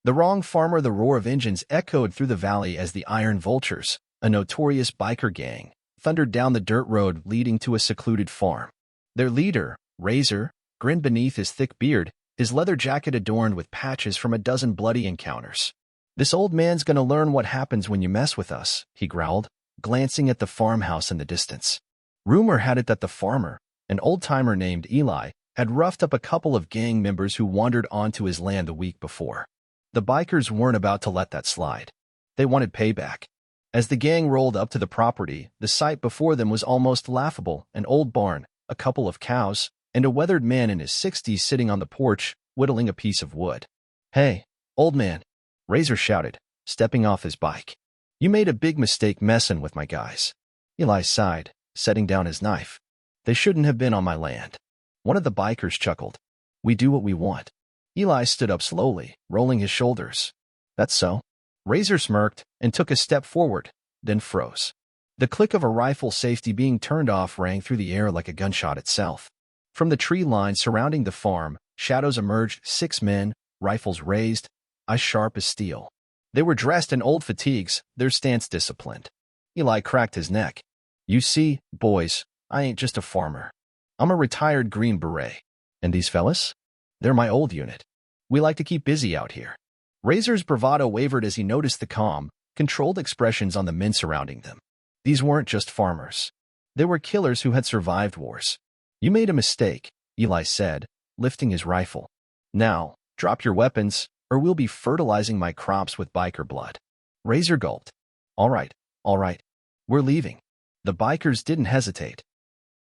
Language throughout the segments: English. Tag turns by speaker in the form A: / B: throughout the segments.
A: The wrong farmer. The roar of engines echoed through the valley as the Iron Vultures, a notorious biker gang, thundered down the dirt road leading to a secluded farm. Their leader, Razor, grinned beneath his thick beard, his leather jacket adorned with patches from a dozen bloody encounters. "This old man's gonna learn what happens when you mess with us," he growled, glancing at the farmhouse in the distance. Rumor had it that the farmer, an old-timer named Eli, had roughed up a couple of gang members who wandered onto his land the week before. The bikers weren't about to let that slide. They wanted payback. As the gang rolled up to the property, the sight before them was almost laughable: an old barn, a couple of cows, and a weathered man in his 60s sitting on the porch, whittling a piece of wood. "Hey, old man," Razor shouted, stepping off his bike. "You made a big mistake messing with my guys." Eli sighed, setting down his knife. "They shouldn't have been on my land." One of the bikers chuckled. "We do what we want." Eli stood up slowly, rolling his shoulders. "That's so." Razor smirked and took a step forward, then froze. The click of a rifle safety being turned off rang through the air like a gunshot itself. From the tree line surrounding the farm, shadows emerged: 6 men, rifles raised, eyes sharp as steel. They were dressed in old fatigues, their stance disciplined. Eli cracked his neck. "You see, boys, I ain't just a farmer. I'm a retired Green Beret. And these fellas? They're my old unit. We like to keep busy out here." Razor's bravado wavered as he noticed the calm, controlled expressions on the men surrounding them. These weren't just farmers. They were killers who had survived wars. "You made a mistake," Eli said, lifting his rifle. "Now, drop your weapons, or we'll be fertilizing my crops with biker blood." Razor gulped. All right. We're leaving." The bikers didn't hesitate.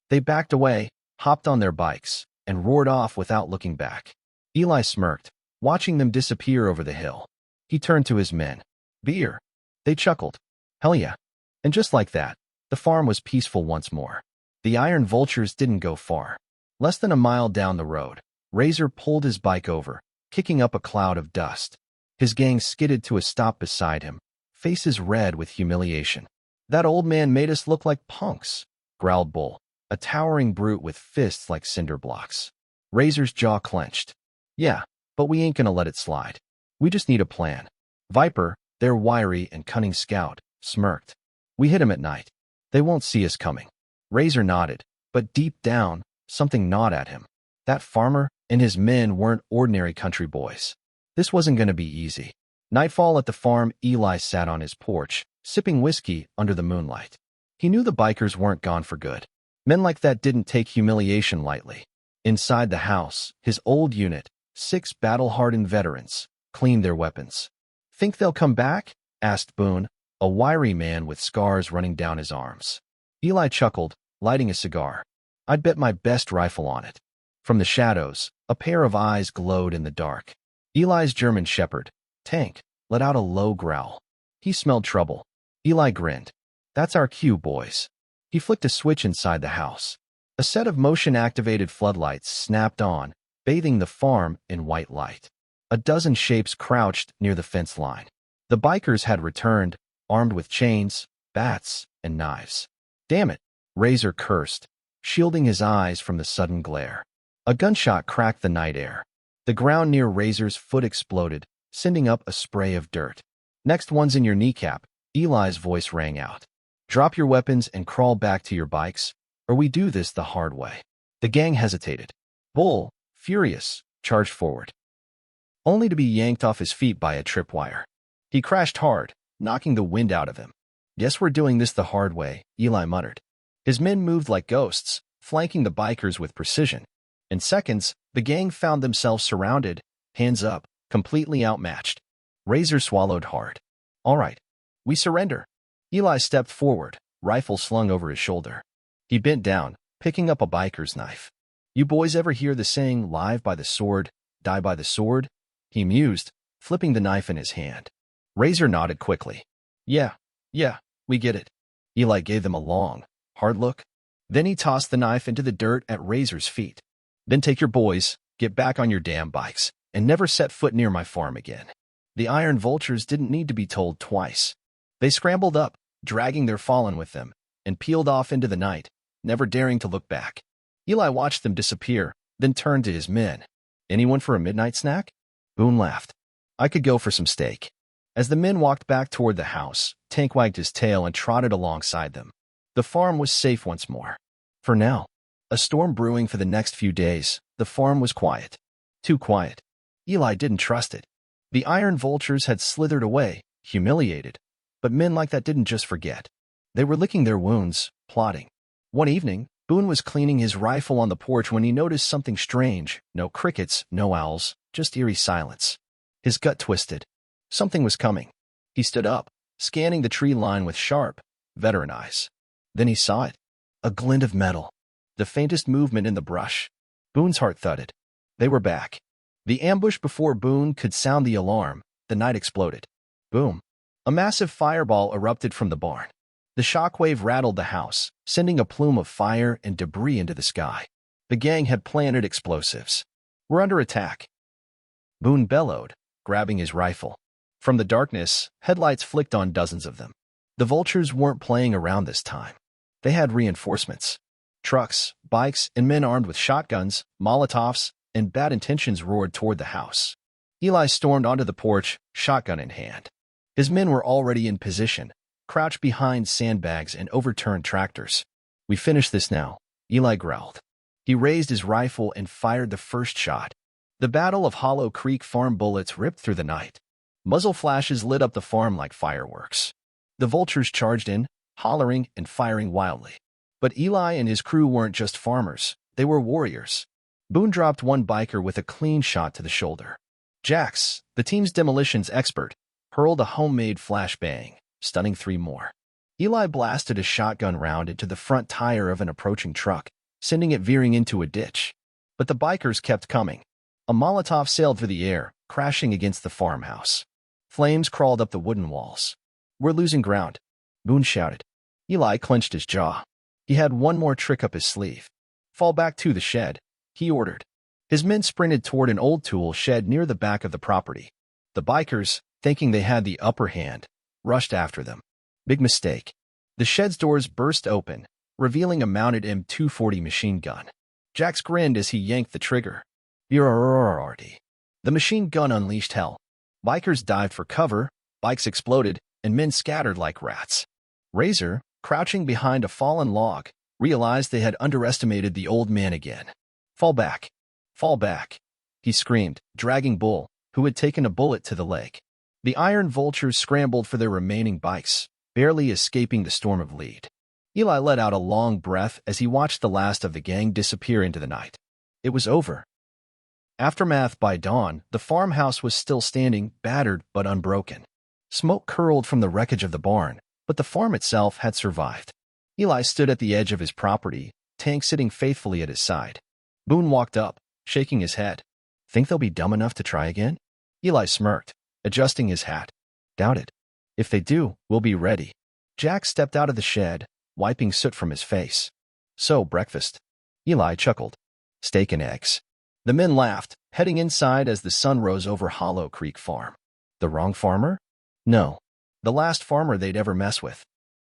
A: They backed away, hopped on their bikes, and roared off without looking back. Eli smirked, watching them disappear over the hill. He turned to his men. "Beer." They chuckled. "Hell yeah." And just like that, the farm was peaceful once more. The Iron Vultures didn't go far. Less than a mile down the road, Razor pulled his bike over, kicking up a cloud of dust. His gang skidded to a stop beside him, faces red with humiliation. "That old man made us look like punks," growled Bull, a towering brute with fists like cinder blocks. Razor's jaw clenched. "Yeah, but we ain't gonna let it slide. We just need a plan." Viper, their wiry and cunning scout, smirked. "We hit him at night. They won't see us coming." Razor nodded, but deep down, something gnawed at him. That farmer and his men weren't ordinary country boys. This wasn't going to be easy. Nightfall at the farm, Eli sat on his porch, sipping whiskey under the moonlight. He knew the bikers weren't gone for good. Men like that didn't take humiliation lightly. Inside the house, his old unit, 6 battle-hardened veterans, cleaned their weapons. "Think they'll come back?" asked Boone, a wiry man with scars running down his arms. Eli chuckled, lighting a cigar. "I'd bet my best rifle on it." From the shadows, a pair of eyes glowed in the dark. Eli's German shepherd, Tank, let out a low growl. He smelled trouble. Eli grinned. "That's our cue, boys." He flicked a switch inside the house. A set of motion-activated floodlights snapped on, bathing the farm in white light. A dozen shapes crouched near the fence line. The bikers had returned, armed with chains, bats, and knives. "Damn it," Razor cursed, shielding his eyes from the sudden glare. A gunshot cracked the night air. The ground near Razor's foot exploded, sending up a spray of dirt. "Next one's in your kneecap," Eli's voice rang out. "Drop your weapons and crawl back to your bikes, or we do this the hard way." The gang hesitated. Bull, furious, charged forward, only to be yanked off his feet by a tripwire. He crashed hard, knocking the wind out of him. "Guess we're doing this the hard way," Eli muttered. His men moved like ghosts, flanking the bikers with precision. In seconds, the gang found themselves surrounded, hands up, completely outmatched. Razor swallowed hard. "All right, we surrender." Eli stepped forward, rifle slung over his shoulder. He bent down, picking up a biker's knife. "You boys ever hear the saying, 'Live by the sword, die by the sword'?" He mused, flipping the knife in his hand. Razor nodded quickly. Yeah, we get it." Eli gave them a long, hard look. Then he tossed the knife into the dirt at Razor's feet. "Then take your boys, get back on your damn bikes, and never set foot near my farm again." The Iron Vultures didn't need to be told twice. They scrambled up, dragging their fallen with them, and peeled off into the night, never daring to look back. Eli watched them disappear, then turned to his men. "Anyone for a midnight snack?" Boone laughed. I could go for some steak. As the men walked back toward the house, Tank wagged his tail and trotted alongside them. The farm was safe once more. For now. A storm brewing for the next few days, the farm was quiet. Too quiet. Eli didn't trust it. The iron vultures had slithered away, humiliated. But men like that didn't just forget. They were licking their wounds, plotting. One evening, Boone was cleaning his rifle on the porch when he noticed something strange. No crickets, no owls, just eerie silence. His gut twisted. Something was coming. He stood up, scanning the tree line with sharp, veteran eyes. Then he saw it. A glint of metal. The faintest movement in the brush. Boone's heart thudded. They were back. The ambush before Boone could sound the alarm. The night exploded. Boom. A massive fireball erupted from the barn. The shockwave rattled the house, sending a plume of fire and debris into the sky. The gang had planted explosives. We're under attack. Boone bellowed, grabbing his rifle. From the darkness, headlights flicked on dozens of them. The vultures weren't playing around this time. They had reinforcements. Trucks, bikes, and men armed with shotguns, Molotovs, and bad intentions roared toward the house. Eli stormed onto the porch, shotgun in hand. His men were already in position, crouched behind sandbags and overturned tractors. We finished this now, Eli growled. He raised his rifle and fired the first shot. The Battle of Hollow Creek farm bullets ripped through the night. Muzzle flashes lit up the farm like fireworks. The vultures charged in, hollering and firing wildly. But Eli and his crew weren't just farmers, they were warriors. Boone dropped one biker with a clean shot to the shoulder. Jax, the team's demolitions expert, hurled a homemade flashbang, stunning 3 more. Eli blasted a shotgun round into the front tire of an approaching truck, sending it veering into a ditch. But the bikers kept coming. A Molotov sailed through the air, crashing against the farmhouse. Flames crawled up the wooden walls. We're losing ground, Boone shouted. Eli clenched his jaw. He had one more trick up his sleeve. Fall back to the shed, he ordered. His men sprinted toward an old tool shed near the back of the property. The bikers, thinking they had the upper hand, rushed after them. Big mistake. The shed's doors burst open, revealing a mounted M240 machine gun. Jax grinned as he yanked the trigger. The machine gun unleashed hell. Bikers dived for cover, bikes exploded, and men scattered like rats. Razor, crouching behind a fallen log, realized they had underestimated the old man again. Fall back. Fall back, he screamed, dragging Bull, who had taken a bullet to the leg. The iron vultures scrambled for their remaining bikes, barely escaping the storm of lead. Eli let out a long breath as he watched the last of the gang disappear into the night. It was over. Aftermath by dawn, the farmhouse was still standing, battered but unbroken. Smoke curled from the wreckage of the barn, but the farm itself had survived. Eli stood at the edge of his property, Tank sitting faithfully at his side. Boone walked up, shaking his head. Think they'll be dumb enough to try again? Eli smirked, adjusting his hat. Doubt it. If they do, we'll be ready. Jack stepped out of the shed, wiping soot from his face. So, breakfast. Eli chuckled. Steak and eggs. The men laughed, heading inside as the sun rose over Hollow Creek Farm. The wrong farmer? No. The last farmer they'd ever mess with.